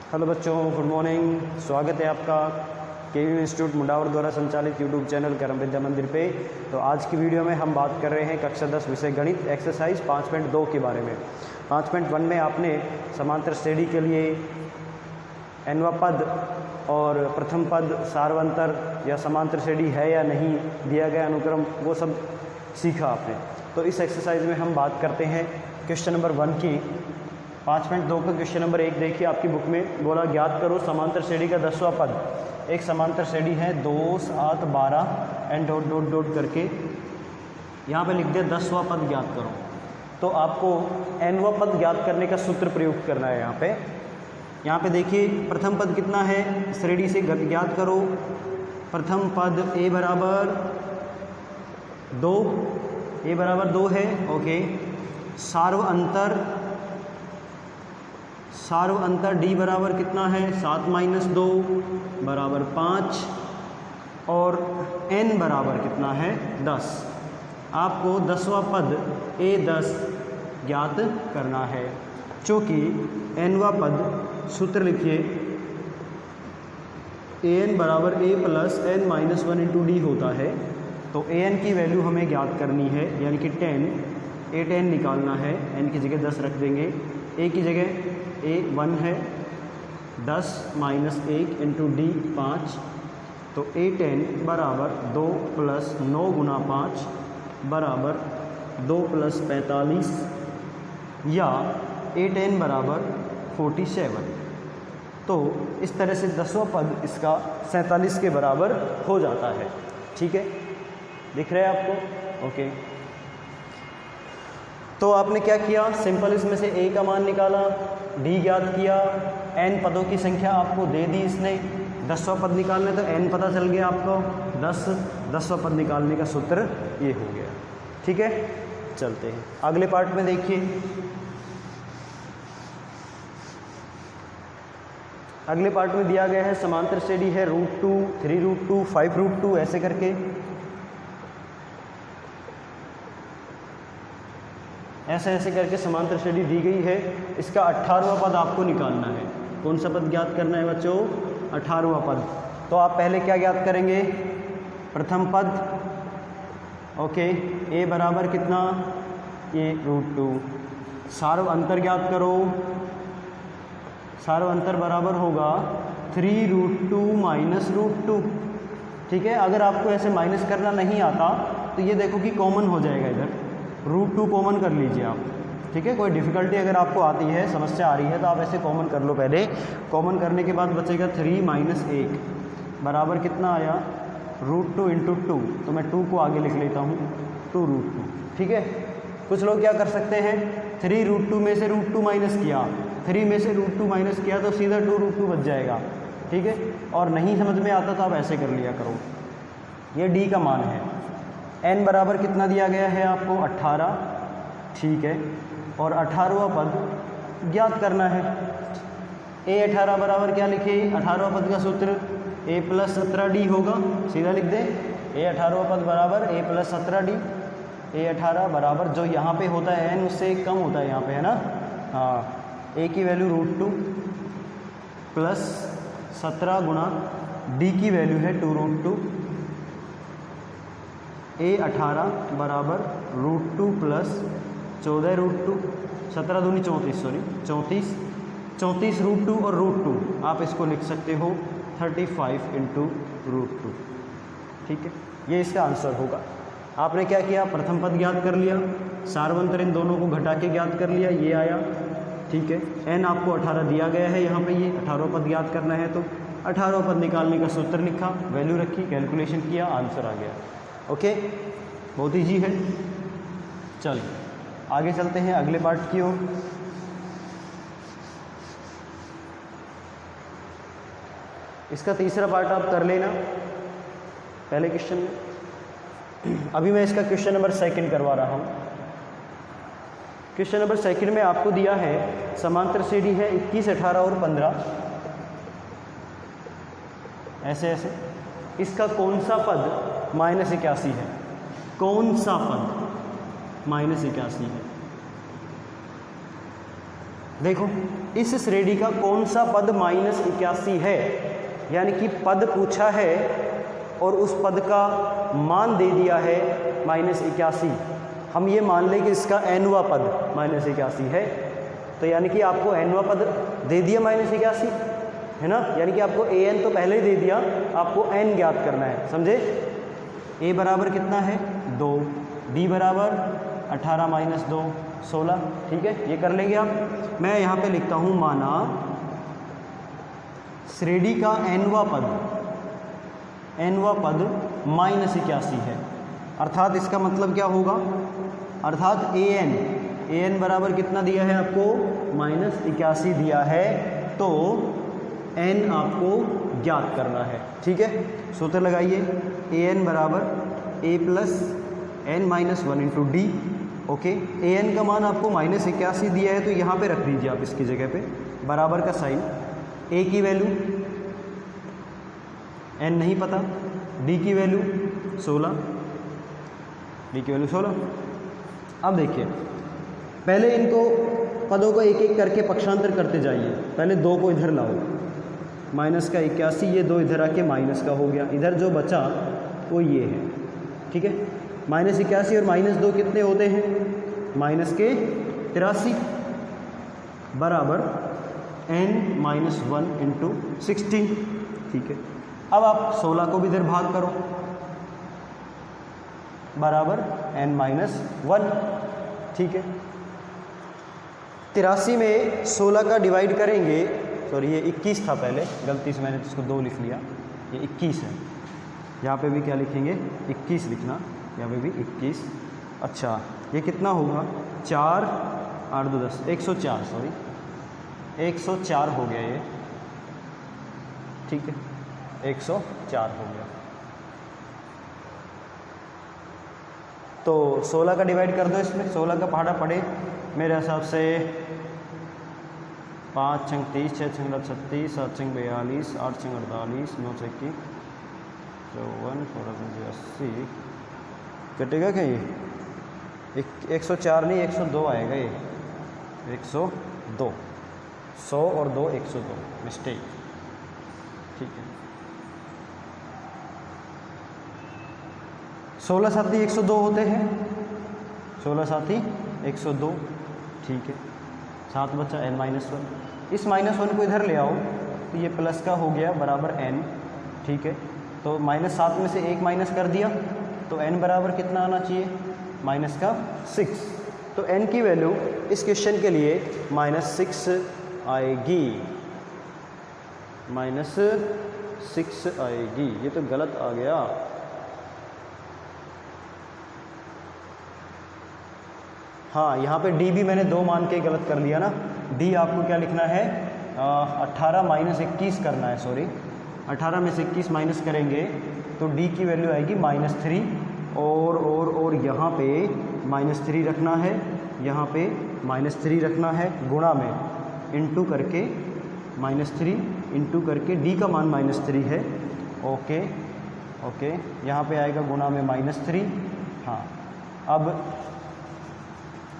Hello बच्चों, good morning. स्वागत है आपका केयू इंस्टीट्यूट मुंडावर द्वारा संचालित यूट्यूब चैनल कर्म विद्या मंदिर पे। तो आज की वीडियो में हम बात कर रहे हैं कक्षा 10 विषय गणित एक्सरसाइज 5.2 के बारे में। 5.1 में आपने समांतर श्रेणी के लिए nवां पद और प्रथम पद, सार्वंतर या समांतर श्रेणी है या नहीं, दिया गया अनुक्रम, वो सब सीखा आपने। तो इस एक्सरसाइज में हम बात करते हैं क्वेश्चन नंबर 1 की। 5.2 का क्वेश्चन नंबर 1 देखिए आपकी बुक में बोला ज्ञात करो समांतर श्रेणी का 10वां पद। एक समांतर श्रेणी है 2, 7, 12 एंड डॉट डॉट डॉट करके यहाँ पे लिख दिया 10वां पद ज्ञात करो। तो आपको nवां पद ज्ञात करने का सूत्र प्रयोग करना है। यहाँ पे देखिए प्रथम पद कितना है, श्रेणी से ज्ञात करो। प्रथम पद a बराबर 2 है, ओके। सार्व अंतर d बराबर कितना है, 7 - 2 बराबर 5 और n बराबर कितना है, 10। आपको 10वां पद a10 ज्ञात करना है। चूँकि nवां पद सूत्र लिखिए an बराबर a + n - 1 × d होता है। तो an की वैल्यू हमें ज्ञात करनी है, यानी कि 10 निकालना है। n की जगह 10 रख देंगे, a की जगह a 1 है, 10 - 1 × d 5। तो a10 बराबर 2 + 9 × 5 बराबर 2 + 45 या a10 बराबर 47। तो इस तरह से 10वां पद इसका 47 के बराबर हो जाता है। ठीक है, दिख रहा है आपको? ओके। तो आपने क्या किया, सिंपल इसमें से a का मान निकाला, d ज्ञात किया, n पदों की संख्या आपको दे दी इसने। 10वां पद निकालने तो n पता चल गया आपको 10वां पद निकालने का सूत्र ये हो गया। ठीक है, चलते हैं अगले पार्ट में। देखिए अगले पार्ट में दिया गया है समांतर श्रेणी है √2, 3√2, 5√2 ऐसे करके। ऐसे करके समांतर श्रेणी दी गई है। इसका 18वां पद आपको निकालना है। कौन सा पद ज्ञात करना है बच्चों? 18वां पद। तो आप पहले क्या ज्ञात करेंगे? प्रथम पद, ओके। a बराबर कितना, ये √2। सार्व अंतर ज्ञात करो। सार्व अंतर बराबर होगा 3√2 - √2। ठीक है, अगर आपको ऐसे माइनस करना नहीं आता तो ये देखो कि कॉमन हो जाएगा, इधर √2 कॉमन कर लीजिए आप। ठीक है, कोई डिफ़िकल्टी अगर आपको आती है, समस्या आ रही है, तो आप ऐसे कॉमन कर लो पहले। कॉमन करने के बाद बचेगा 3 - 1 बराबर कितना आया, √2 × 2। तो मैं 2 को आगे लिख लेता हूँ, 2√2। ठीक है, कुछ लोग क्या कर सकते हैं, 3√2 में से √2 माइनस किया, 3 में से √2 माइनस किया तो सीधा 2√2 बच जाएगा। ठीक है, और नहीं समझ में आता तो आप ऐसे कर लिया करो। ये d का मान है। n बराबर कितना दिया गया है आपको, 18। ठीक है, और 18वां पद ज्ञात करना है। a18 बराबर क्या लिखे, 18वां पद का सूत्र a + 17d होगा, सीधा लिख दे। a18वां पद बराबर a + 17d। a18 बराबर जो यहाँ पे होता है n उससे कम होता है यहाँ पे, है ना? हाँ, a की वैल्यू √2 + 17 × d की वैल्यू है 2√2। a18 बराबर √2 + 14√2, 17 दूनी 34, सॉरी 34 √2 और √2 आप इसको लिख सकते हो 35 × √2। ठीक है, ये इसका आंसर होगा। आपने क्या किया, प्रथम पद ज्ञात कर लिया, सार्वंतर इन दोनों को घटा के ज्ञात कर लिया, ये आया। ठीक है, n आपको 18 दिया गया है, यहाँ पे ये 18वां पद ज्ञात करना है। तो 18वां पद निकालने का सूत्र लिखा, वैल्यू रखी, कैलकुलेशन किया, आंसर आ गया। ओके, बहुत ईजी है। चल आगे चलते हैं अगले पार्ट की ओर। इसका तीसरा पार्ट आप कर लेना पहले क्वेश्चन में। अभी मैं इसका क्वेश्चन नंबर 2 करवा रहा हूँ। क्वेश्चन नंबर 2 में आपको दिया है समांतर श्रेणी है 21, 18 और 15, ऐसे। इसका कौन सा पद -81 है? कौन सा पद -81 है? देखो इस श्रेणी का कौन सा पद -81 है, यानी कि पद पूछा है और उस पद का मान दे दिया है -81। हम ये मान लें कि इसका nवां पद -81 है, तो यानी कि आपको nवां पद दे दिया -81, है ना, यानी कि आपको an तो पहले ही दे दिया, आपको n ज्ञात करना है, समझे। a बराबर कितना है 2, b बराबर 18 - 2 16, ठीक है, ये कर लेंगे आप। मैं यहाँ पे लिखता हूँ माना श्रेणी का nवां पद -81 है, अर्थात इसका मतलब क्या होगा, अर्थात an बराबर कितना दिया है आपको -81 दिया है, तो n आपको ज्ञात करना है, ठीक है। सूत्र लगाइए, an बराबर a + n - 1 × d। Okay, an का मान आपको -81 दिया है, तो यहाँ पे रख दीजिए आप इसकी जगह पे बराबर का साइन। a की वैल्यू n नहीं पता, d की वैल्यू 16, d की वैल्यू 16। अब देखिए, पहले इनको पदों को एक एक करके पक्षांतर करते जाइए। पहले 2 को इधर लाओ, -81, ये 2 इधर आके माइनस का हो गया, इधर जो बचा वो ये है, ठीक है। -81 और -2 कितने होते हैं, -83 बराबर n - 1 × 16, ठीक है। अब आप 16 को भी इधर भाग करो, बराबर n - 1, ठीक है। 83 में 16 का डिवाइड करेंगे, सॉरी ये 21 था पहले, गलती से मैंने इसको 2 लिख लिया, ये 21 है। यहाँ पे भी क्या लिखेंगे, 21 लिखना, यहाँ पे भी 21। अच्छा, ये कितना होगा, 4 8 2 10 104, सॉरी 104 हो गया ये, ठीक है, 104 हो गया। तो 16 का डिवाइड कर दो इसमें, 16 का पहाड़ा पड़े मेरे हिसाब से 5 × 30, 6 × 36, 7 × 42, 8 × 48, 9 × 21, 54, 4 80, कटेगा क्या ये, 104 नहीं 102 आएगा ये, 102, 100 और 2 102, मिस्टेक, ठीक है। 16 साथी 102 होते हैं, 16 साथी 102, ठीक है। 7 बचा n - 1, इस -1 को इधर ले आओ, तो ये प्लस का हो गया बराबर n, ठीक है। तो -7 में से 1 माइनस कर दिया, तो n बराबर कितना आना चाहिए, -6। तो n की वैल्यू इस क्वेश्चन के लिए -6 आएगी, -6 आएगी। ये तो गलत आ गया, हाँ, यहाँ पे d भी मैंने 2 मान के गलत कर लिया ना। d आपको क्या लिखना है, 18 - 21 करना है, सॉरी 18 में से 21 माइनस करेंगे तो d की वैल्यू आएगी -3, और यहाँ पे -3 रखना है, यहाँ पे -3 रखना है, गुणा में इंटू करके -3 इंटू करके d का मान -3 है, ओके ओके, यहाँ पे आएगा गुणा में -3, हाँ। अब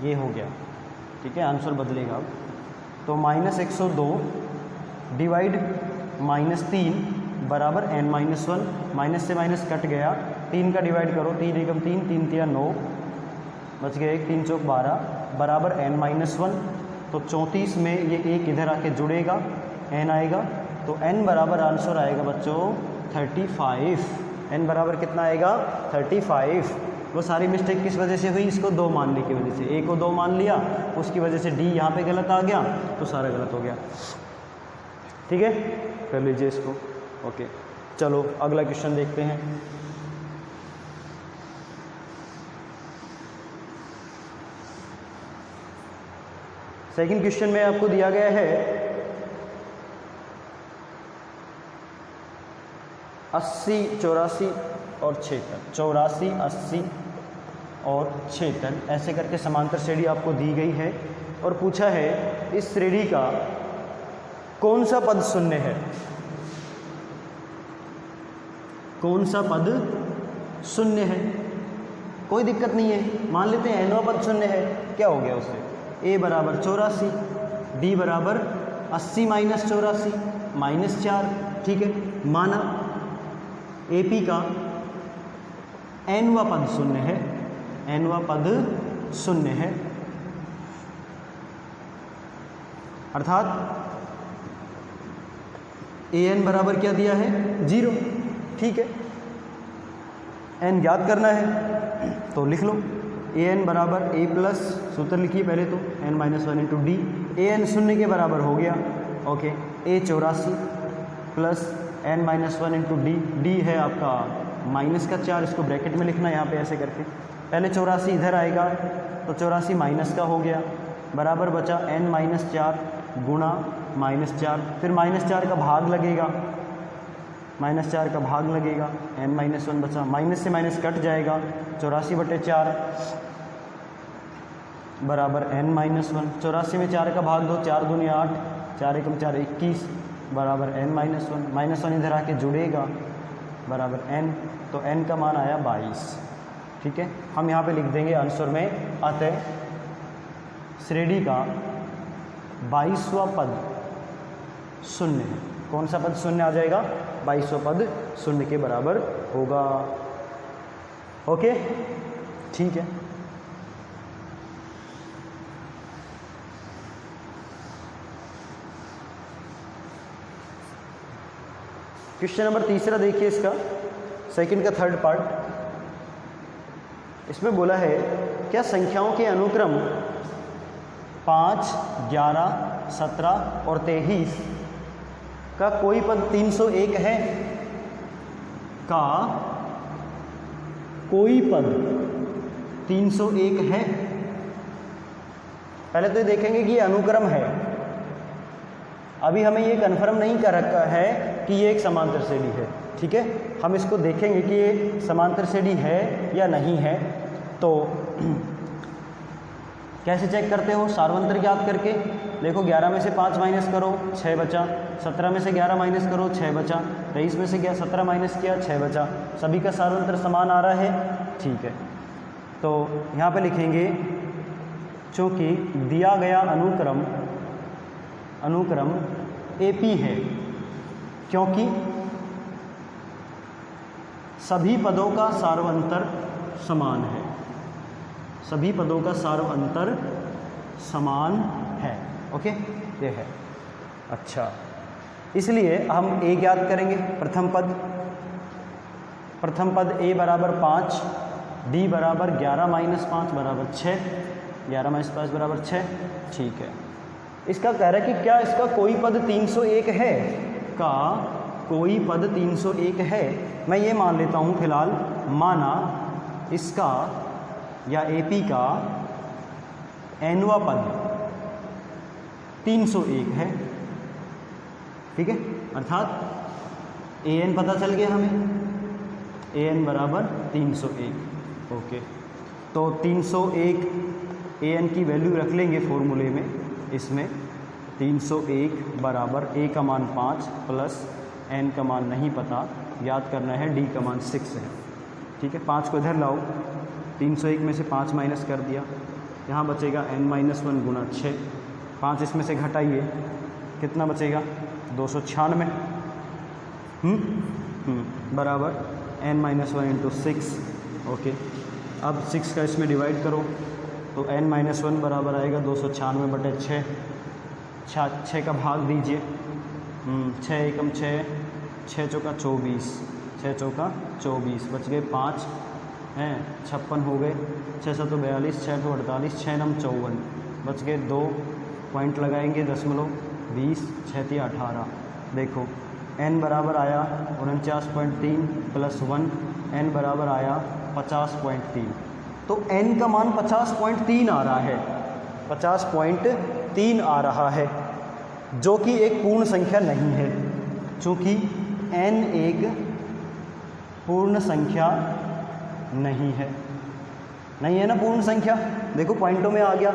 ये हो गया, ठीक है, आंसर बदलेगा अब। तो -102 डिवाइड -3 बराबर n - 1, माइनस से माइनस कट गया, 3 का डिवाइड करो, 3 एकम 3, 3 तिया 9, बच गया 1, 3 चौक 12 बराबर n - 1। तो 34 में ये 1 इधर आके जुड़ेगा, n आएगा, तो n बराबर आंसर आएगा बच्चों 35। n बराबर कितना आएगा, 35। वो सारी मिस्टेक किस वजह से हुई, इसको 2 मानने की वजह से, a को 2 मान लिया, उसकी वजह से d यहाँ पे गलत आ गया, तो सारा गलत हो गया, ठीक है। कर लीजिए इसको, ओके। चलो अगला क्वेश्चन देखते हैं। सेकंड क्वेश्चन में आपको दिया गया है 80, 84 और 76, 84, 80 और 76 ऐसे करके समांतर श्रेणी आपको दी गई है, और पूछा है इस श्रेणी का कौन सा पद शून्य है, कौन सा पद शून्य है। कोई दिक्कत नहीं है, मान लेते हैं nवां पद शून्य है, क्या हो गया उससे, a बराबर 84, d बराबर 80 माइनस 84 -4, ठीक है। माना AP का nवां पद शून्य है, nवां पद शून्य है, अर्थात an बराबर क्या दिया है 0, ठीक है। n ज्ञात करना है तो लिख लो an बराबर a प्लस, सूत्र लिखिए पहले तो n minus 1 into D, an शून्य के बराबर हो गया, okay. a 84 plus n minus 1 into D, D है आपका माइनस का 4, इसको ब्रैकेट में लिखना है यहाँ पे ऐसे करके, पहले 84 इधर आएगा तो 84 माइनस का हो गया, बराबर बचा n माइनस 4 गुणा -4, फिर -4 का भाग लगेगा, -4 का भाग लगेगा, n माइनस 1 बचा, माइनस से माइनस कट जाएगा, 84/4 बराबर n माइनस 1, 84 में 4 का भाग दो, 4 दूनी 8, 4 एकम 4 21 बराबर n माइनस 1, -1 इधर आके जुड़ेगा बराबर n, तो n का मान आया 22, ठीक है। हम यहाँ पे लिख देंगे आंसर में, अतः श्रेणी का 22वां पद शून्य है। कौन सा पद शून्य आ जाएगा? 22वां पद शून्य के बराबर होगा, ओके, ठीक है। क्वेश्चन नंबर तीसरा देखिए, इसका सेकंड का थर्ड पार्ट, इसमें बोला है क्या संख्याओं के अनुक्रम 5, 11, 17 और 23 का कोई पद 301 है? का कोई पद 301 है? पहले तो ये देखेंगे कि ये अनुक्रम है, अभी हमें ये कन्फर्म नहीं कर रखा है कि ये एक समांतर श्रेणी है, ठीक है। हम इसको देखेंगे कि ये समांतर श्रेणी है या नहीं है। तो कैसे चेक करते हो? सार्वंतर ज्ञात करके देखो, 11 में से 5 माइनस करो 6 बचा, 17 में से 11 माइनस करो 6 बचा, 23 में से 17 माइनस किया 6 बचा, सभी का सार्वंतर समान आ रहा है, ठीक है। तो यहाँ पे लिखेंगे चूँकि दिया गया अनुक्रम AP है, क्योंकि सभी पदों का सार्वंतर समान है, सभी पदों का सार्वंतर समान है, ओके, ये है। अच्छा, इसलिए हम A ज्ञात करेंगे, प्रथम पद A बराबर 5, D बराबर 11 माइनस 5 बराबर 6, 11 माइनस 5 बराबर 6, ठीक है। इसका कह रहा है कि क्या इसका कोई पद 301 है? का कोई पद 301 है? मैं ये मान लेता हूँ फिलहाल, माना इसका या AP का nवां पद 301 है, ठीक है, अर्थात an पता चल गया हमें, an बराबर 301, ओके। तो 301 an की वैल्यू रख लेंगे फॉर्मूले में, इसमें 301 बराबर a का मान 5 प्लस n का मान नहीं पता, याद करना है, d का मान 6 है, ठीक है। 5 को इधर लाओ, 301 में से 5 माइनस कर दिया, यहाँ बचेगा n माइनस 1 गुना 6, 5 इसमें से घटाइए, कितना बचेगा? 296 बराबर n माइनस 1 इंटू 6, ओके। अब 6 का इसमें डिवाइड करो तो n माइनस 1 बराबर आएगा 296/6, 6 का भाग दीजिए, 6 एकम 6, 6 चौका 24, 6 चौका 24, बच गए 5 हैं, 56 हो गए, 6 7 42, 6 2 48, 6 9 54, बच गए 2 पॉइंट लगाएंगे, 0.20, 6 3 18, देखो n बराबर आया 49.3 प्लस 1, n बराबर आया 50.3, तो n का मान 50.3 आ रहा है, 50.3 आ रहा है, जो कि एक पूर्ण संख्या नहीं है, चूँकि n एक पूर्ण संख्या नहीं है, नहीं है ना पूर्ण संख्या, देखो पॉइंटों में आ गया।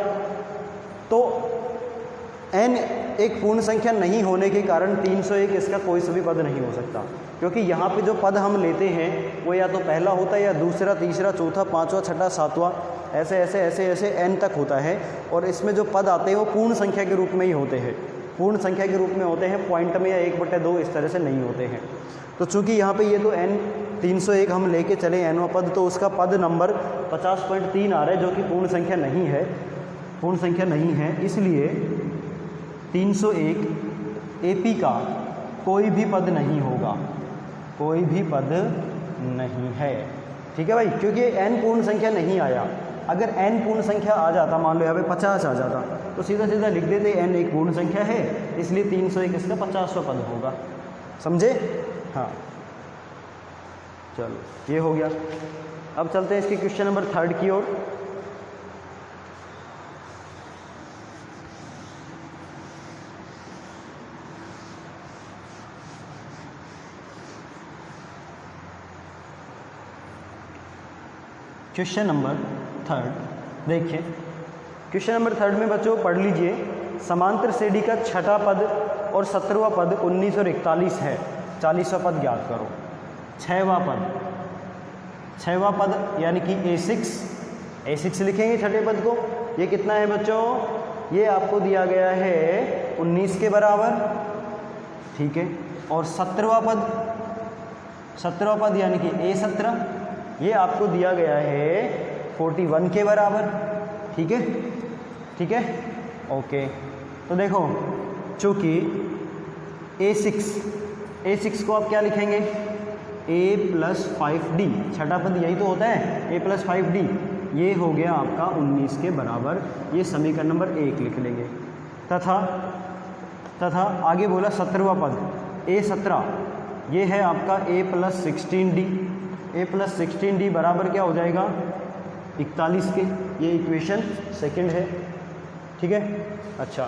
तो n एक पूर्ण संख्या नहीं होने के कारण 301 इसका कोई सा भी पद नहीं हो सकता, क्योंकि यहाँ पे जो पद हम लेते हैं वो या तो पहला होता है या दूसरा, तीसरा, चौथा, पांचवा, छठा, सातवां, ऐसे ऐसे ऐसे ऐसे n तक होता है, और इसमें जो पद आते हैं वो पूर्ण संख्या के रूप में ही होते हैं, पूर्ण संख्या के रूप में होते हैं, पॉइंट में या 1/2 इस तरह से नहीं होते हैं। तो चूंकि यहाँ पे ये तो n 301 हम लेके चले nवां पद, तो उसका पद नंबर 50.3 आ रहा है, जो कि पूर्ण संख्या नहीं है, पूर्ण संख्या नहीं है। इसलिए 301 AP का कोई भी पद नहीं होगा, कोई भी पद नहीं है। ठीक है भाई, क्योंकि n पूर्ण संख्या नहीं आया। अगर n पूर्ण संख्या आ जाता, मान लो यहाँ पे 50 आ जाता, तो सीधा सीधा लिख देते n एक पूर्ण संख्या है, इसलिए 301 इसका 50वां पद होगा। समझे? हाँ, चलो ये हो गया। अब चलते हैं इसके क्वेश्चन नंबर 3 की ओर। क्वेश्चन नंबर 3 देखिए, क्वेश्चन नंबर 3 में बच्चों पढ़ लीजिए, समांतर श्रेणी का छठा पद और 17वां पद 19 और 41 है, 40वां पद ज्ञात करो। छठवां पद यानी कि A6 लिखेंगे छठे पद को। ये कितना है बच्चों? ये आपको दिया गया है 19 के बराबर, ठीक है। और 17वां पद यानी कि A17, ये आपको दिया गया है 41 के बराबर, ठीक है, ठीक है, ओके। तो देखो, चूंकि A6 को आप क्या लिखेंगे? A+5D, छठा पद यही तो होता है, A+5D। ये हो गया आपका 19 के बराबर, ये समीकरण नंबर 1 लिख लेंगे। तथा आगे बोला 17वां पद A17, ये है आपका A+16D बराबर क्या हो जाएगा? 41 के। ये इक्वेशन सेकंड है, ठीक है। अच्छा,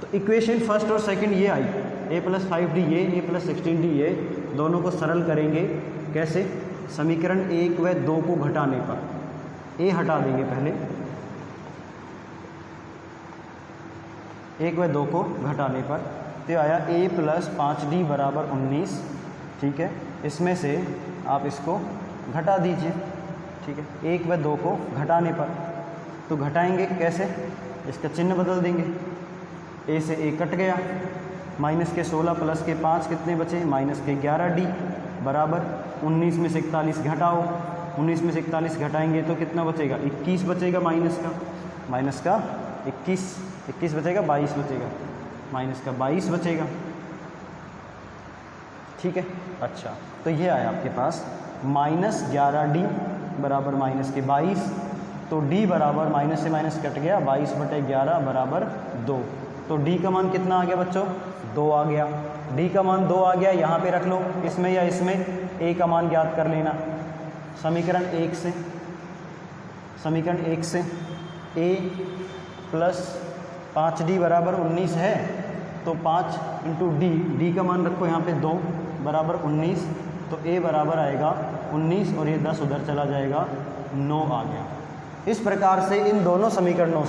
तो इक्वेशन फर्स्ट और सेकंड ये आई, A+5D ये, A+16D ये, दोनों को सरल करेंगे। कैसे? समीकरण 1 व 2 को घटाने पर, A हटा देंगे पहले, 1 व 2 को घटाने पर, तो आया A+5D बराबर 19, ठीक है। इसमें से आप इसको घटा दीजिए, ठीक है, 1 व 2 को घटाने पर। तो घटाएंगे कैसे? इसका चिन्ह बदल देंगे, A से A कट गया, माइनस के 16 प्लस के 5 कितने बचे? माइनस के 11D बराबर 19 में से 41 घटाओ, 19 में से 41 घटाएंगे तो कितना बचेगा? 21 बचेगा, माइनस का 21 बचेगा, 22 बचेगा, माइनस का 22 बचेगा, ठीक है। अच्छा, तो ये आया आपके पास -11D बराबर माइनस के 22, तो D बराबर माइनस से माइनस कट गया, 22/11 बराबर 2। तो D का मान कितना आ गया बच्चों? 2 आ गया। D का मान 2 आ गया, यहाँ पे रख लो, इसमें या इसमें A का मान ज्ञात कर लेना। समीकरण 1 से A+5D बराबर 19 है, तो 5 × D का मान रखो यहाँ पे 2 बराबर 19, तो A बराबर आएगा 19 और ये 10 उधर चला जाएगा, 9 आ गया। इस प्रकार से इन दोनों समीकरणों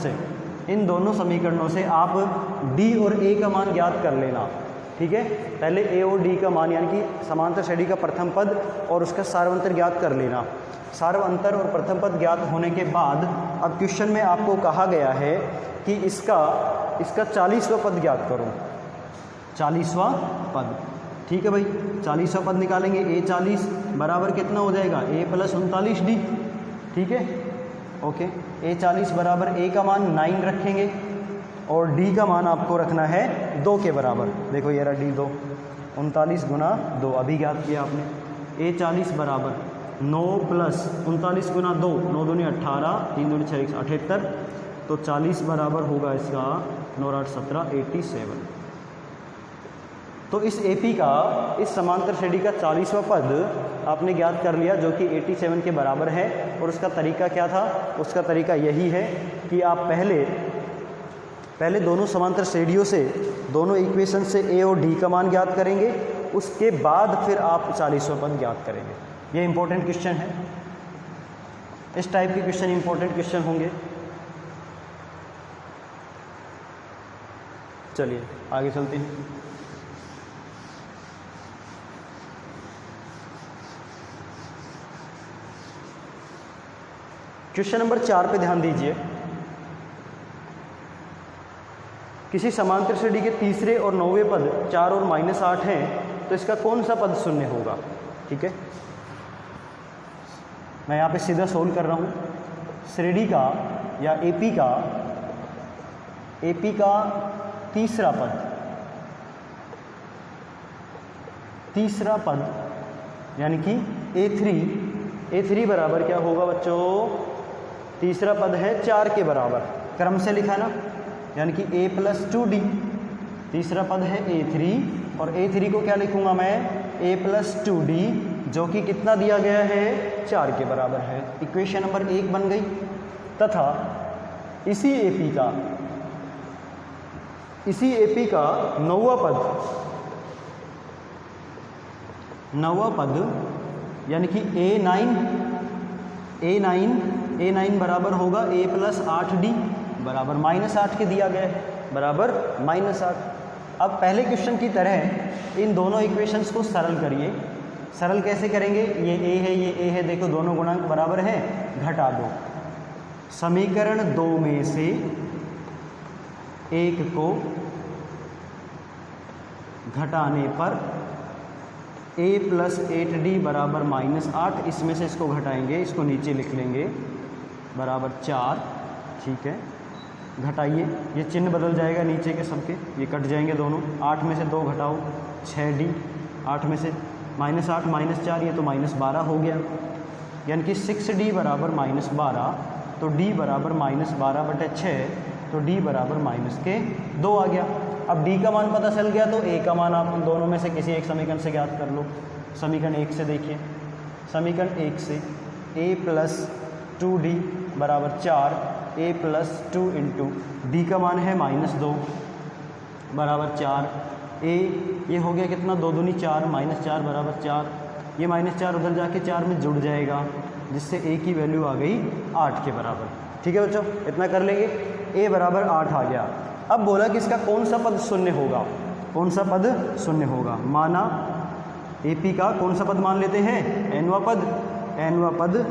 से आप D और A का मान ज्ञात कर लेना, ठीक है। पहले A और D का मान यानी कि समांतर श्रेणी का प्रथम पद और उसका सार्वंतर ज्ञात कर लेना। सार्वंतर और प्रथम पद ज्ञात होने के बाद अब क्वेश्चन में आपको कहा गया है कि इसका 40वां पद ज्ञात करो, 40वां पद, ठीक है भाई। 40वां पद निकालेंगे, A40 बराबर कितना हो जाएगा? A+39D, ठीक है, ओके। A40 बराबर A का मान 9 रखेंगे और D का मान आपको रखना है 2 के बराबर। देखो ये रहा D 2, 39 × 2 अभी ज्ञात किया आपने। A40 बराबर 9 + 39 × 2, 9 दूनी 18, 3 दूनी 6, 78, तो 40 बराबर होगा इसका 9 8 17, 87। तो इस AP का, इस समांतर श्रेणी का 40वां पद आपने ज्ञात कर लिया, जो कि 87 के बराबर है। और उसका तरीका क्या था? उसका तरीका यही है कि आप पहले दोनों समांतर श्रेणियों से, दोनों इक्वेशन से A और D का मान ज्ञात करेंगे, उसके बाद फिर आप 40वां पद ज्ञात करेंगे। ये इंपॉर्टेंट क्वेश्चन है, इस टाइप के क्वेश्चन इंपॉर्टेंट क्वेश्चन होंगे। चलिए आगे चलते हैं। क्वेश्चन नंबर 4 पे ध्यान दीजिए। किसी समांतर श्रेणी के तीसरे और 9वें पद 4 और -8 हैं, तो इसका कौन सा पद शून्य होगा? ठीक है, मैं यहाँ पे सीधा सोल्व कर रहा हूँ। श्रेणी का या एपी का तीसरा पद यानी कि A3 बराबर क्या होगा बच्चों? तीसरा पद है 4 के बराबर, क्रम से लिखा ना, यानी कि A + 2D। तीसरा पद है A3 और A3 को क्या लिखूंगा मैं? A + 2D, जो कि कितना दिया गया है? 4 के बराबर है। इक्वेशन नंबर 1 बन गई। तथा इसी AP का नौवां पद यानी कि A9 बराबर होगा A + 8D बराबर -8 के दिया गया है, बराबर -8। अब पहले क्वेश्चन की तरह इन दोनों इक्वेशंस को सरल करिए। सरल कैसे करेंगे? ये A है, देखो दोनों गुणांक बराबर हैं, घटा दो। समीकरण 2 में से एक को घटाने पर A + 8D बराबर -8, इसमें से इसको घटाएंगे, इसको नीचे लिख लेंगे, बराबर 4। ठीक है, घटाइए, ये चिन्ह बदल जाएगा नीचे के सबके, ये कट जाएंगे दोनों। 8 में से 2 घटाओ 6D, 8 में से -8 -4, ये तो -12 हो गया, यानी कि 6D बराबर -12, तो D बराबर -12/6, तो D बराबर -2 आ गया। अब D का मान पता चल गया तो A का मान आप उन दोनों में से किसी एक समीकरण से ज्ञात कर लो। समीकरण 1 से देखिए, समीकरण 1 से A + 2D बराबर 4, A + 2 × D का मान है -2 बराबर 4। A ये हो गया कितना? 2 दूनी 4, -4 बराबर 4, ये -4 उधर जाके 4 में जुड़ जाएगा, जिससे A की वैल्यू आ गई 8 के बराबर। ठीक है बच्चों, इतना कर लेंगे। A बराबर 8 आ गया। अब बोला कि इसका कौन सा पद शून्य होगा? कौन सा पद शून्य होगा? माना AP का कौन सा पद मान लेते हैं? nवां पद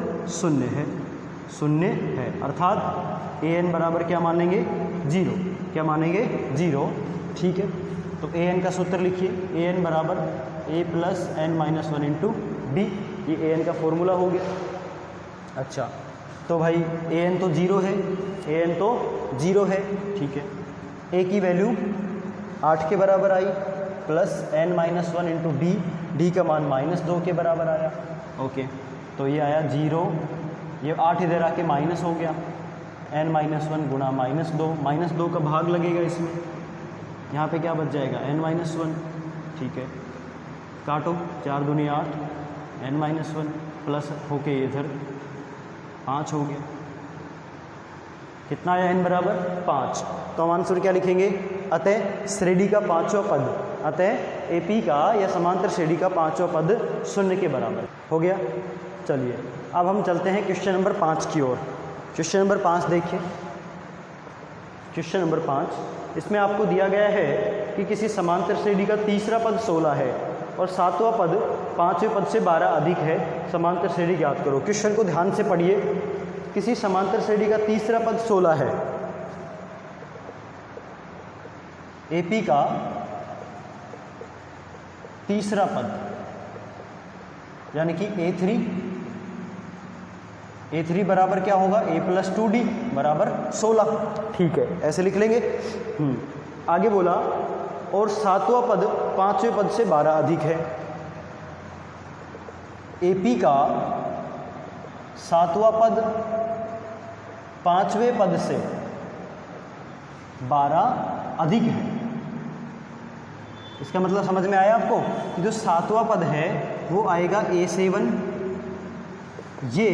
शून्य है, अर्थात AN बराबर क्या मानेंगे? 0। क्या मानेंगे? 0। ठीक है, तो AN का सूत्र लिखिए, AN बराबर A + n - 1 × D, ये AN का फॉर्मूला हो गया। अच्छा, तो भाई AN तो 0 है, ठीक है। A की वैल्यू 8 के बराबर आई, प्लस n - 1 × D, D का मान -2 के बराबर आया। ओके, तो ये आया 0, ये 8 इधर आके माइनस हो गया, n - 1 गुणा -2 का भाग लगेगा इसमें, यहाँ पे क्या बच जाएगा? n - 1। ठीक है, काटो, 4 दूनी 8, n - 1 प्लस होके इधर 5 हो गया। कितना आया? n बराबर 5। तो हम आंसर क्या लिखेंगे? अतः श्रेणी का 5वां पद, अतः AP का या समांतर श्रेणी का 5वां पद 0 के बराबर हो गया। चलिए अब हम चलते हैं क्वेश्चन नंबर 5 की ओर। क्वेश्चन नंबर 5 देखिए। क्वेश्चन नंबर 5, इसमें आपको दिया गया है कि किसी समांतर श्रेणी का तीसरा पद 16 है और 7वां पद 5वें पद से 12 अधिक है, समांतर श्रेणी ज्ञात करो। क्वेश्चन को ध्यान से पढ़िए। किसी समांतर श्रेणी का तीसरा पद 16 है, AP का तीसरा पद यानी कि A3 बराबर क्या होगा? A + 2D बराबर 16। ठीक है, ऐसे लिख लेंगे। आगे बोला और 7वां पद 5वें पद से 12 अधिक है। AP का 7वां पद 5वें पद से 12 अधिक है। इसका मतलब समझ में आया आपको कि जो 7वां पद है वो आएगा A7, ये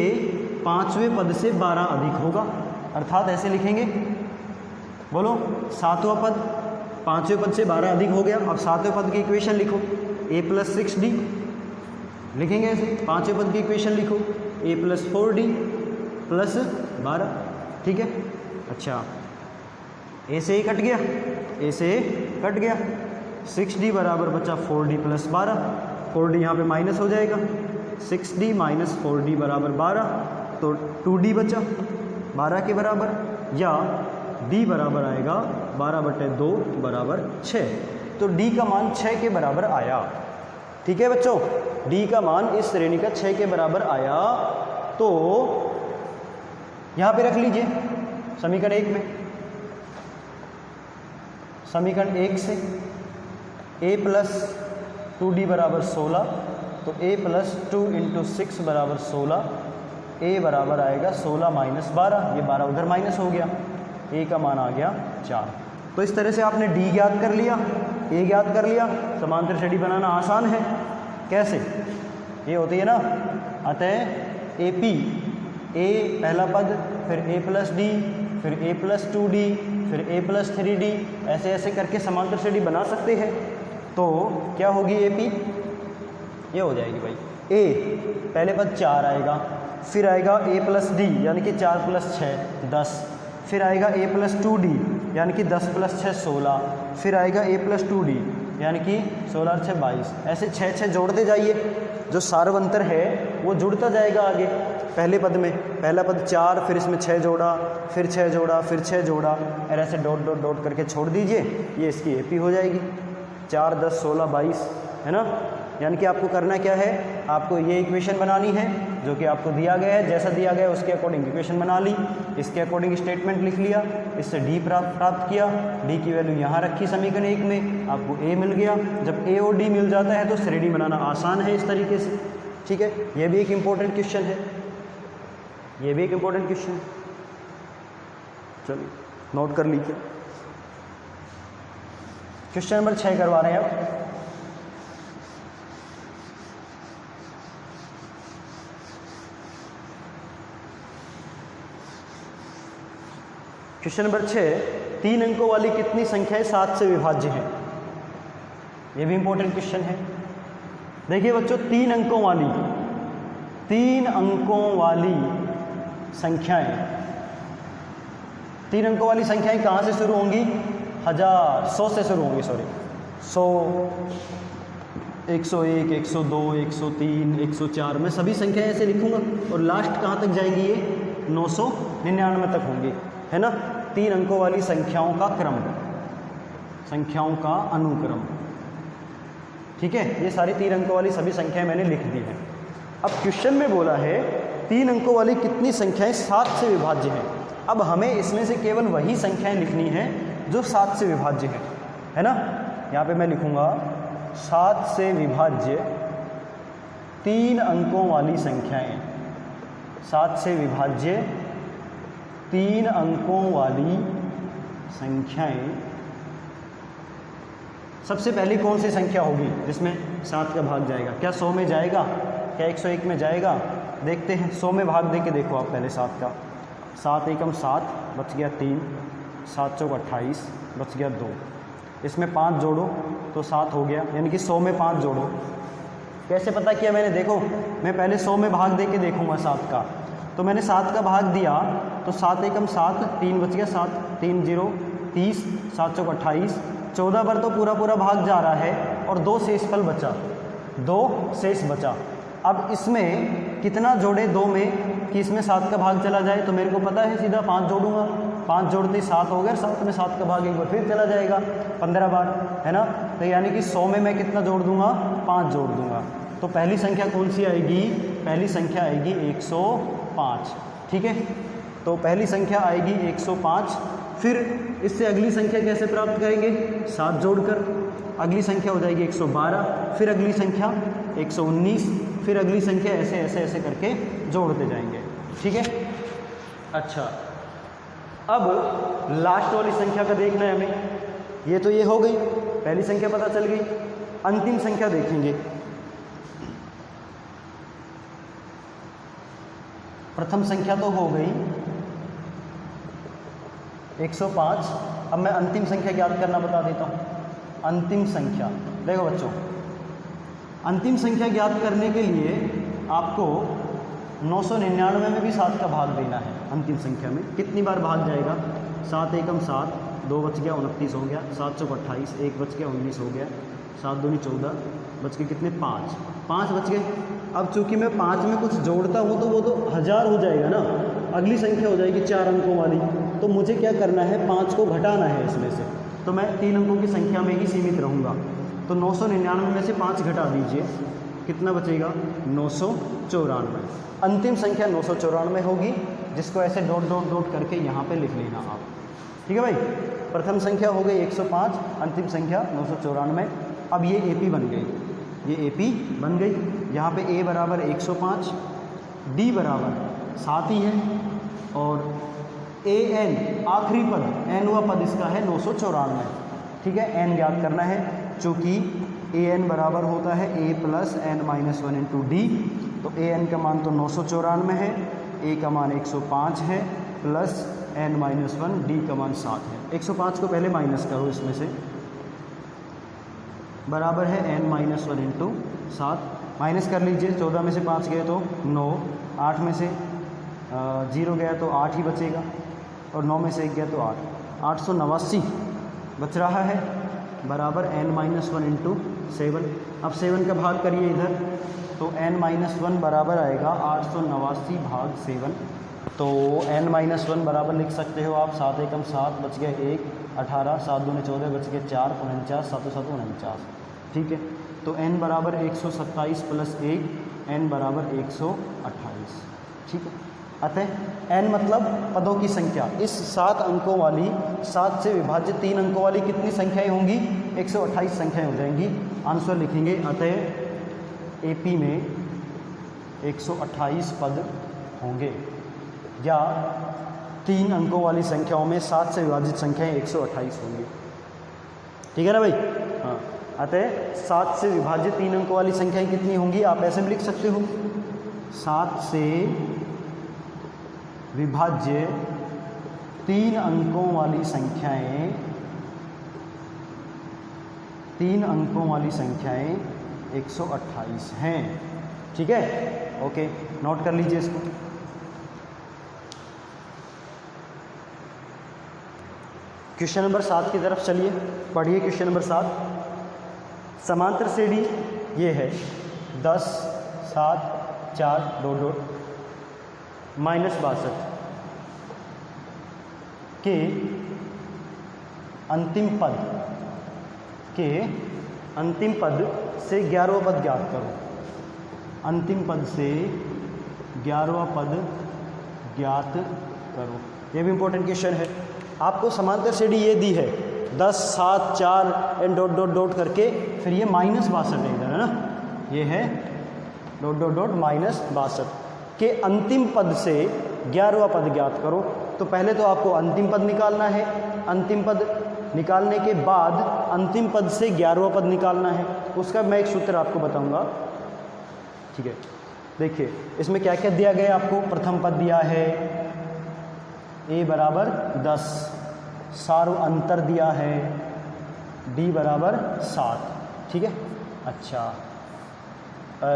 5वें पद से 12 अधिक होगा, अर्थात ऐसे लिखेंगे। बोलो, 7वां पद 5वें पद से 12 अधिक हो गया। अब 7वें पद की इक्वेशन लिखो, A + 6D लिखेंगे ऐसे। 5वें पद की इक्वेशन लिखो, A + 4D + 12। ठीक है, अच्छा, A से ही कट गया, A से कट गया। 6D बराबर बचा 4D + 12, 4D यहाँ पे माइनस हो जाएगा, 6D - 4D बराबर 12, तो 2D बचा 12 के बराबर, या D बराबर आएगा 12/2 बराबर 6। तो d का मान 6 के बराबर आया। ठीक है बच्चों, d का मान इस श्रेणी का 6 के बराबर आया। तो यहाँ पे रख लीजिए समीकरण 1 में, समीकरण 1 से a प्लस 2d बराबर 16, तो a प्लस 2 × 6 बराबर 16, a बराबर आएगा 16 - 12, ये 12 उधर माइनस हो गया, a का मान आ गया 4। तो इस तरह से आपने d ज्ञात कर लिया, a ज्ञात कर लिया। समांतर श्रेणी बनाना आसान है। कैसे? ये होती है ना, अतः AP, a पहला पद, फिर a प्लस d, फिर a प्लस 2d, फिर a प्लस 3d, ऐसे ऐसे करके समांतर श्रेणी बना सकते हैं। तो क्या होगी AP? ये हो जाएगी भाई, a पहले पद 4 आएगा, फिर आएगा a प्लस d यानी कि 4 + 6 10, फिर आएगा a प्लस 2d यानी कि 10 + 6 16, फिर आएगा a प्लस 2d यानी कि 16 और 6 22, ऐसे 6 6 जोड़ते जाइए। जो सार्वंतर है वो जुड़ता जाएगा आगे। पहले पद में पहला पद 4, फिर इसमें 6 जोड़ा, फिर 6 जोड़ा, फिर 6 जोड़ा, और ऐसे डॉट डॉट डॉट करके छोड़ दीजिए, ये इसकी AP हो जाएगी। 4 10 16 22 है ना। यानी कि आपको करना क्या है, आपको ये इक्वेशन बनानी है जो कि आपको दिया गया है, जैसा दिया गया है उसके अकॉर्डिंग इक्वेशन बना ली, इसके अकॉर्डिंग स्टेटमेंट लिख लिया, इससे d प्राप्त किया, d की वैल्यू यहाँ रखी समीकरण 1 में, आपको a मिल गया। जब a और d मिल जाता है तो श्रेणी बनाना आसान है इस तरीके से। ठीक है, ये भी एक इम्पोर्टेंट क्वेश्चन है, ये भी एक इम्पोर्टेंट क्वेश्चन है। चलिए नोट कर लीजिए। क्वेश्चन नंबर 6 करवा रहे हैं अब। क्वेश्चन नंबर 6, 3 अंकों वाली कितनी संख्याएं 7 से विभाज्य हैं? ये भी इंपॉर्टेंट क्वेश्चन है। देखिए बच्चों, 3 अंकों वाली संख्याएं, 3 अंकों वाली संख्याएं कहाँ से शुरू होंगी? 100 से शुरू होंगी, सॉरी 100, 101, 102, 103, 104, मैं सभी संख्याएं ऐसे लिखूंगा और लास्ट कहाँ तक जाएंगी? ये 999 तक होंगी, है ना। 3 अंकों वाली संख्याओं का क्रम, संख्याओं का अनुक्रम। ठीक है, ये सारी 3 अंकों वाली सभी संख्याएं मैंने लिख दी हैं। अब क्वेश्चन में बोला है 3 अंकों वाली कितनी संख्याएं 7 से विभाज्य हैं। अब हमें इसमें से केवल वही संख्याएं लिखनी है जो 7 से विभाज्य है ना। यहाँ पे मैं लिखूंगा 7 से विभाज्य 3 अंकों वाली संख्याएं, 7 से विभाज्य 3 अंकों वाली संख्याएं। सबसे पहली कौन सी संख्या होगी जिसमें 7 का भाग जाएगा? क्या 100 में जाएगा, क्या 101 में जाएगा? देखते हैं। 100 में भाग दे के देखो आप पहले 7 का। 7 एकम 7, बच गया 3, 7 चौक 28, बच गया 2। इसमें 5 जोड़ो तो 7 हो गया, यानी कि 100 में 5 जोड़ो। कैसे पता किया मैंने? देखो, मैं पहले 100 में भाग दे के देखूँगा 7 का। तो मैंने 7 का भाग दिया तो 7 एकम 7, 3 बच गया 7, 3 0 30, 7 चौक 28, 14 पर तो पूरा भाग जा रहा है और 2 शेषफल बचा, 2 शेष बचा। अब इसमें कितना जोड़े 2 में कि इसमें 7 का भाग चला जाए? तो मेरे को पता है, सीधा 5 जोड़ूंगा, 5 जोड़ते 7 हो गया, 7 में 7 का भाग एक बार फिर चला जाएगा 15 बार, है ना। तो यानी कि 100 में मैं कितना जोड़ दूंगा? 5 जोड़ दूंगा। तो पहली संख्या कौन सी आएगी? पहली संख्या आएगी 105। ठीक है, तो पहली संख्या आएगी 105। फिर इससे अगली संख्या कैसे प्राप्त करेंगे? 7 जोड़कर। अगली संख्या हो जाएगी 112, फिर अगली संख्या 119, फिर अगली संख्या, ऐसे ऐसे ऐसे करके जोड़ते जाएंगे। ठीक है, अच्छा, अब लास्ट वाली संख्या का देखना है हमें। ये तो ये हो गई, पहली संख्या पता चल गई। अंतिम संख्या देखेंगे। प्रथम संख्या तो हो गई 105। अब मैं अंतिम संख्या ज्ञात करना बता देता हूँ। अंतिम संख्या, देखो बच्चों, अंतिम संख्या ज्ञात करने के लिए आपको 999 में भी 7 का भाग देना है। अंतिम संख्या में कितनी बार भाग जाएगा? 7 एकम 7, 2 बच गया 29 हो गया, 7 चौक 28, 1 बच गया 19 हो गया, 7 दूनी 14, बच गए कितने? 5 बच गए। अब चूंकि मैं 5 में कुछ जोड़ता हूँ तो वो तो 1000 हो जाएगा ना। अगली संख्या हो जाएगी 4 अंकों वाली, तो मुझे क्या करना है, 5 को घटाना है इसमें से, तो मैं 3 अंकों की संख्या में ही सीमित रहूँगा। तो 999 में से 5 घटा दीजिए, कितना बचेगा, 994। अंतिम संख्या 994 होगी, जिसको ऐसे डॉट डॉट डॉट करके यहाँ पे लिख लेना आप। ठीक है भाई, प्रथम संख्या हो गई 105, अंतिम संख्या 994। अब ये AP बन गई, ये AP बन गई। यहाँ पे A बराबर 105, D बराबर 7 ही है, और AN आखिरी पद, n हुआ पद इसका है 994। ठीक है, n याद करना है, चूँकि AN बराबर होता है A plus n minus 1 into D। तो AN का मान तो 994 है, A का मान 105 है, प्लस n माइनस 1, D का मान 7 है। 105 को पहले माइनस करो इसमें से, बराबर है n माइनस 1 इंटू 7। माइनस कर लीजिए, 14 में से 5 गए तो 9, 8 में से 0 गया तो 8 ही बचेगा, और 9 में से 1 गया तो 8, 889 बच रहा है, बराबर n माइनस 1 इंटू 7। अब 7 का भाग करिए इधर, तो n माइनस 1 बराबर आएगा 889 भाग 7। तो n माइनस 1 बराबर लिख सकते हो आप 7 एकम 7, बच गया 1, 18, 7 दूने 14, बच गया 4, 49, 7 7 49। ठीक है, तो n बराबर 127 प्लस 1, n बराबर 128। ठीक है, अतः n मतलब पदों की संख्या। इस 7 अंकों वाली, 7 से विभाजित 3 अंकों वाली कितनी संख्याएं होंगी, 128 संख्याएं हो जाएंगी। आंसर लिखेंगे, अतः AP में 128 पद होंगे, या 3 अंकों वाली संख्याओं में 7 से विभाजित संख्याएं 128 होंगी। ठीक है ना भाई, हाँ। अतः 7 से विभाजित 3 अंकों वाली संख्याएं कितनी होंगी, आप ऐसे भी लिख सकते हो, 7 से विभाज्य 3 अंकों वाली संख्याएं, 3 अंकों वाली संख्याएं 128 हैं। ठीक है, ओके, नोट कर लीजिए इसको। क्वेश्चन नंबर 7 की तरफ चलिए, पढ़िए क्वेश्चन नंबर 7। समांतर श्रेणी ये है 10, 7, 4, डॉट डॉट -62 के अंतिम पद से 11वां पद ज्ञात करो। अंतिम पद से 11वां पद ज्ञात करो। ये भी इंपॉर्टेंट क्वेश्चन है। आपको समांतर श्रेणी ये दी है 10, 7, 4 एंड डॉट डॉट डॉट करके, फिर ये -62 है इधर, है ना, ये है डॉट डॉट डॉट -62 के अंतिम पद से 11वां पद ज्ञात करो। तो पहले तो आपको अंतिम पद निकालना है, अंतिम पद निकालने के बाद अंतिम पद से 11वां पद निकालना है। उसका मैं एक सूत्र आपको बताऊंगा। ठीक है, देखिए इसमें क्या क्या दिया गया आपको। प्रथम पद दिया है a बराबर 10, सार्व अंतर दिया है d बराबर 7। ठीक है, अच्छा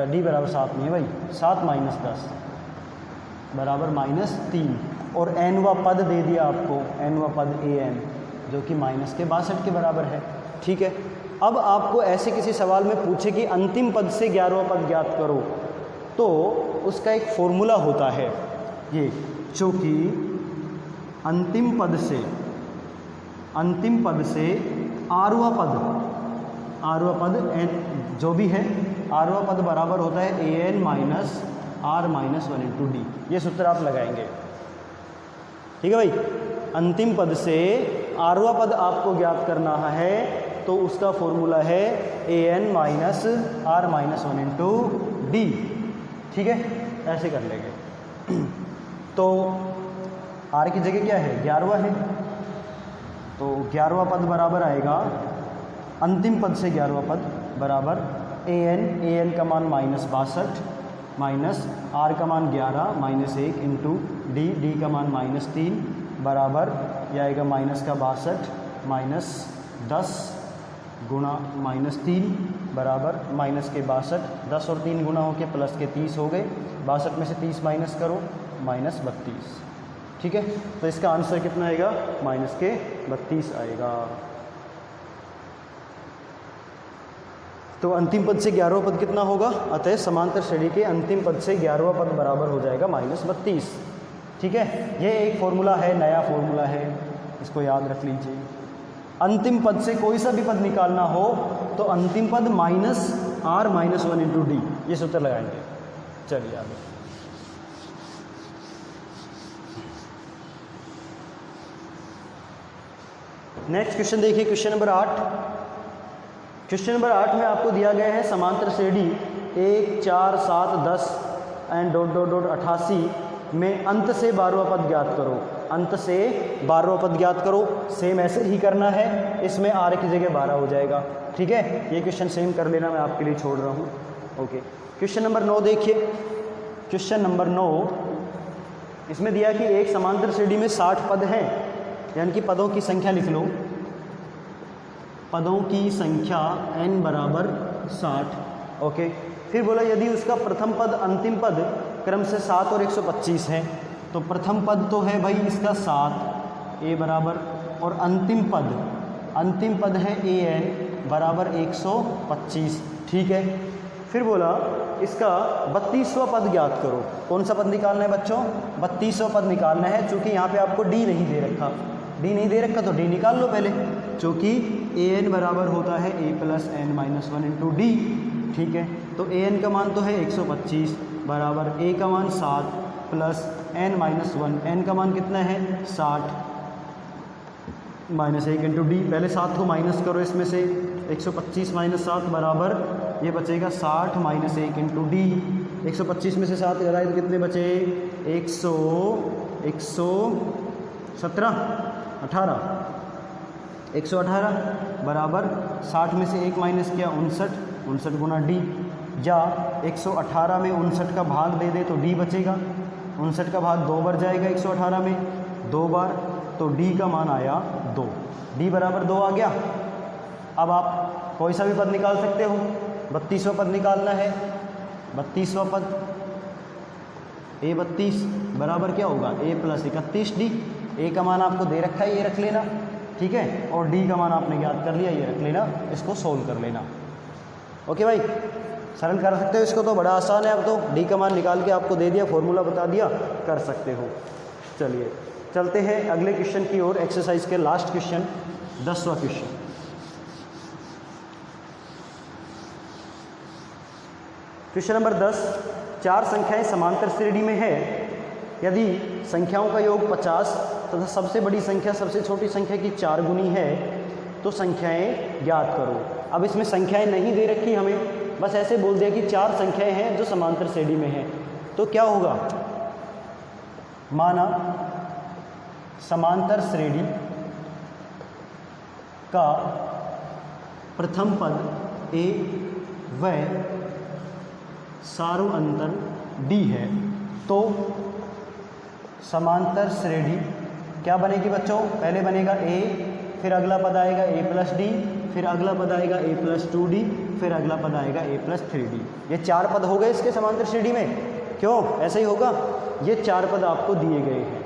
d बराबर 7 नहीं है भाई, 7 - 10 बराबर -3, और nवां पद दे दिया आपको, nवां पद an जो कि -62 के बराबर है। ठीक है, अब आपको ऐसे किसी सवाल में पूछे कि अंतिम पद से 11वां पद ज्ञात करो, तो उसका एक फॉर्मूला होता है ये, चूँकि अंतिम पद से 8वां पद n जो भी है, 8वां पद बराबर होता है an minus r minus 1 into d. ये सूत्र आप लगाएंगे। ठीक है भाई, अंतिम पद से 8वां पद आपको ज्ञात करना है, तो उसका फॉर्मूला है an minus r minus 1 into D. ठीक है, ऐसे कर लेंगे। तो r की जगह क्या है, 11वां है, तो 11वां पद बराबर आएगा, अंतिम पद से 11वां पद बराबर an का मान -62 माइनस r का मान 11 -1 इंटू d का मान -3 बराबर यह आएगा माइनस का 62 -10 गुणा -3 बराबर माइनस के 62, 10 और 3 गुना होके प्लस के 30 हो गए। 62 में से 30 माइनस करो, -32। ठीक है, तो इसका आंसर कितना आएगा, -32 आएगा। तो अंतिम पद से 11वां पद कितना होगा, अतः समांतर श्रेणी के अंतिम पद से 11वां पद बराबर हो जाएगा -32। ठीक है, ये एक फॉर्मूला है, नया फॉर्मूला है, इसको याद रख लीजिए। अंतिम पद से कोई सा भी पद निकालना हो तो अंतिम पद minus r minus 1 into d, ये सूत्र लगाएंगे। चलिए आगे। नेक्स्ट क्वेश्चन देखिए, क्वेश्चन नंबर 8। क्वेश्चन नंबर 8 में आपको दिया गया है समांतर श्रेणी 1, 4, 7, 10 एंड डॉट डॉट डॉट 88 में अंत से 12वां पद ज्ञात करो। अंत से 12वां पद ज्ञात करो। सेम ऐसे ही करना है, इसमें आर की जगह 12 हो जाएगा। ठीक है, ये क्वेश्चन सेम कर लेना, मैं आपके लिए छोड़ रहा हूँ। ओके, क्वेश्चन नंबर 9 देखिए। क्वेश्चन नंबर 9, इसमें दिया कि एक समांतर श्रेणी में 60 पद हैं, यानी कि पदों की संख्या लिख लो, पदों की संख्या n बराबर 60। ओके, फिर बोला यदि उसका प्रथम पद अंतिम पद क्रम से 7 और 125 है, तो प्रथम पद तो है भाई इसका 7 a बराबर, और अंतिम पद है an बराबर 125। ठीक है, फिर बोला इसका 32वां पद ज्ञात करो। कौन सा पद निकालना है बच्चों? 32वां पद निकालना है। चूँकि यहाँ पे आपको डी नहीं दे रखा, तो डी निकाल लो पहले, चूँकि an बराबर होता है a plus n minus 1 into D. ठीक है, तो an का मान तो है 125 बराबर a का मान 7 प्लस n माइनस 1, n का मान कितना है 60 माइनस 1 इंटू डी। पहले 7 को माइनस करो इसमें से, 125 माइनस 7 बराबर ये बचेगा 60 माइनस 1 इंटू डी। 125 में से 7 गिराए तो कितने बचे? 118 बराबर 60 में से 1 माइनस किया 59 गुना डी, या 118 में 59 का भाग दे दे तो डी बचेगा। 59 का भाग 2 बार जाएगा 118 में, 2 बार, तो डी का मान आया 2। डी बराबर 2 आ गया। अब आप कोई सा भी पद निकाल सकते हो। 32वां पद निकालना है। 32वां पद a 32 बराबर क्या होगा? a plus 31 D. a का मान आपको दे रखा है, ये रख लेना। ठीक है, और डी का मान आपने याद कर लिया, ये रख लेना, इसको सोल्व कर लेना। ओके भाई, सरल कर सकते हो इसको, तो बड़ा आसान है। अब तो डी का मान निकाल के आपको दे दिया, फॉर्मूला बता दिया, कर सकते हो। चलिए चलते हैं अगले क्वेश्चन की ओर, एक्सरसाइज के लास्ट क्वेश्चन, 10वां क्वेश्चन। क्वेश्चन नंबर 10, 4 संख्याएं समांतर श्रेणी में है। यदि संख्याओं का योग 50 तथा सबसे बड़ी संख्या सबसे छोटी संख्या की 4 गुनी है, तो संख्याएं ज्ञात करो। अब इसमें संख्याएं नहीं दे रखी हमें, बस ऐसे बोल दिया कि 4 संख्याएं हैं जो समांतर श्रेणी में हैं। तो क्या होगा? माना समांतर श्रेणी का प्रथम पद a व सारू अंतर d है, तो समांतर श्रेणी क्या बनेगी बच्चों? पहले बनेगा a, फिर अगला पद आएगा a प्लस डी, फिर अगला पद आएगा a प्लस 2d, फिर अगला पद आएगा a प्लस 3d। ये 4 पद हो गए इसके समांतर श्रेणी में। क्यों ऐसे ही होगा? ये 4 पद आपको दिए गए हैं।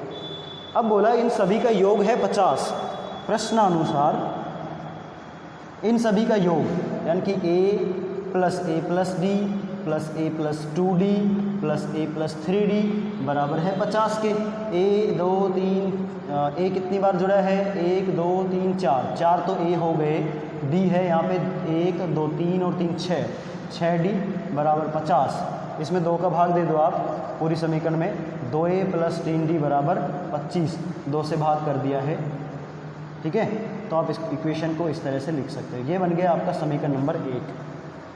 अब बोला इन सभी का योग है 50। प्रश्नानुसार इन सभी का योग यानी कि a plus d plus a plus 2d plus a plus 3d बराबर है 50 के। a 2 3 a कितनी बार जुड़ा है? 1 2 3 4 तो a हो गए, d है यहाँ पे 1 2 3 और 3 6d बराबर 50। इसमें 2 का भाग दे दो आप पूरी समीकरण में, 2a प्लस 3d बराबर 25, 2 से भाग कर दिया है। ठीक है, तो आप इस इक्वेशन को इस तरह से लिख सकते हो। ये बन गया आपका समीकरण नंबर 1,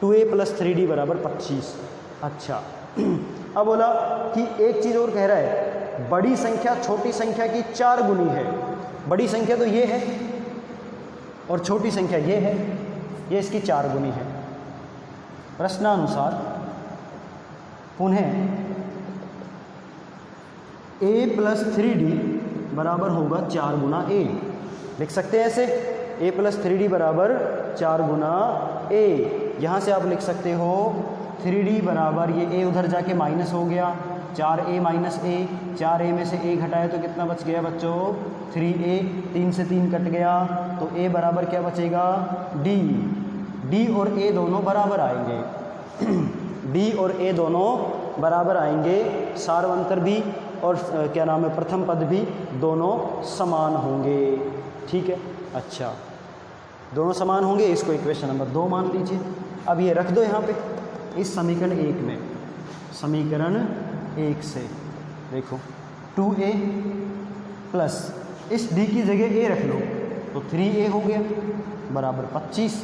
2a प्लस 3d बराबर 25। अच्छा, अब बोला कि एक चीज़ और कह रहा है, बड़ी संख्या छोटी संख्या की 4 गुनी है। बड़ी संख्या तो ये है और छोटी संख्या ये है, ये इसकी 4 गुनी है। प्रश्नानुसार पुनः a प्लस 3d बराबर होगा 4 गुना a। लिख सकते हैं ऐसे, a प्लस 3d बराबर 4 गुना a। यहाँ से आप लिख सकते हो 3d बराबर, ये a उधर जाके माइनस हो गया, 4a माइनस a, 4a में से a घटाए तो कितना बच गया बच्चों? 3a, 3 से 3 कट गया, तो a बराबर क्या बचेगा? d। d और a दोनों बराबर आएंगे d और a दोनों बराबर आएंगे। सार्वंतर भी और क्या नाम है प्रथम पद भी दोनों समान होंगे। ठीक है, अच्छा दोनों समान होंगे, इसको इक्वेशन नंबर 2 मान लीजिए। अब ये रख दो यहाँ पे इस समीकरण 1 में, समीकरण 1 से देखो 2a प्लस इस d की जगह a रख लो तो 3a हो गया बराबर 25,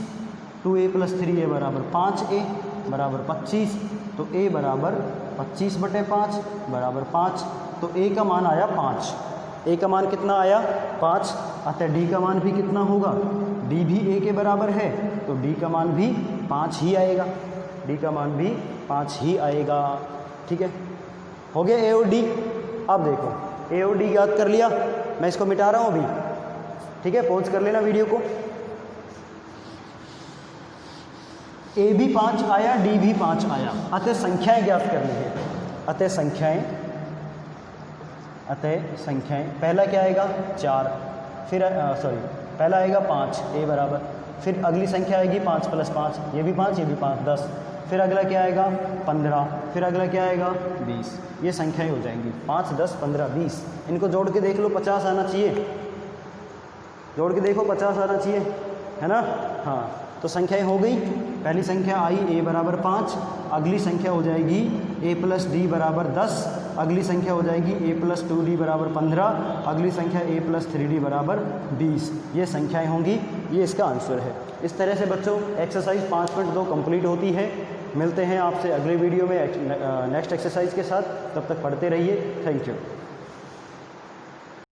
2a प्लस 3a बराबर 5a बराबर 25, तो a बराबर 25/5 बराबर 5, तो a का मान आया 5, a का मान कितना आया 5, अतः d का मान भी कितना होगा, d भी a के बराबर है तो d का मान भी 5 ही आएगा, d का मान भी 5 ही आएगा। ठीक है, हो गया a और d। अब देखो a और d याद कर लिया, मैं इसको मिटा रहा हूँ अभी। ठीक है, पॉज कर लेना वीडियो को। a भी 5 आया, d भी 5 आया, अतः संख्याएं ज्ञात करनी है। अतः संख्याएं पहला क्या आएगा 4, फिर पहला आएगा 5 a बराबर, फिर अगली संख्या आएगी 5 + 5, ये भी 5 ये भी 5 10, फिर अगला क्या आएगा 15, फिर अगला क्या आएगा 20। ये संख्याएं हो जाएंगी 5 10 15 20। इनको जोड़ के देख लो 50 आना चाहिए, जोड़ के देखो 50 आना चाहिए, है ना। हाँ, तो संख्याएं हो गई। पहली संख्या आई a बराबर 5, अगली संख्या हो जाएगी a + d बराबर 10, अगली संख्या हो जाएगी a + 2d बराबर 15, अगली संख्या a + 3d बराबर 20। ये संख्याएं होंगी, ये इसका आंसर है। इस तरह से बच्चों एक्सरसाइज 5.2 कंप्लीट होती है। मिलते हैं आपसे अगले वीडियो में नेक्स्ट एक्सरसाइज के साथ, तब तक पढ़ते रहिए। Thank you.